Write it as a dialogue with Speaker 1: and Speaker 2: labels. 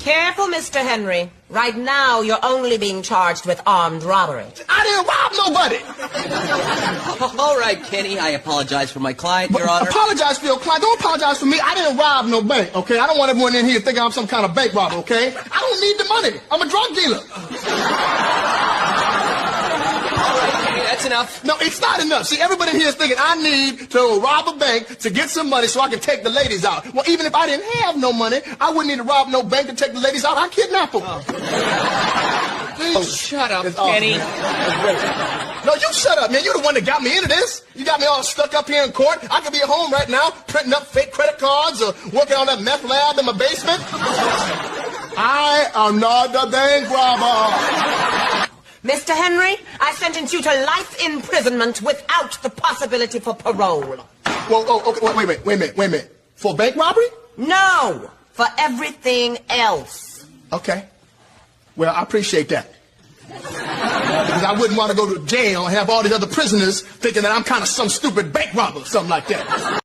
Speaker 1: Careful, Mr. Henry. Right now, you're only being charged with armed robbery.
Speaker 2: I didn't rob nobody.
Speaker 3: All right, Kenny, I apologize for my client, Your Honor.
Speaker 2: Apologize for your client. Don't apologize for me. I didn't rob no bank, okay? I don't want everyone in here thinking I'm some kind of bank robber, okay? I don't need the money. I'm a drug dealer.
Speaker 3: That's enough.
Speaker 2: No, it's not enough. See, everybody in here is thinking I need to rob a bank to get some money so I can take the ladies out. Well, even if I didn't have no money, I wouldn't need to rob no bank to take the ladies out. I'd kidnap them.
Speaker 3: Please shut up, Kenny.
Speaker 2: No, you shut up, man. You're the one that got me into this. You got me all stuck up here in court. I could be at home right now printing up fake credit cards or working on that meth lab in my basement. I am not the bank robber.
Speaker 1: Mr. Henry, I sentence you to life imprisonment without the possibility for parole.
Speaker 2: Well, okay, wait a minute. For bank robbery?
Speaker 1: No, for everything else.
Speaker 2: Okay. Well, I appreciate that. Because I wouldn't want to go to jail and have all these other prisoners thinking that I'm kind of some stupid bank robber or something like that.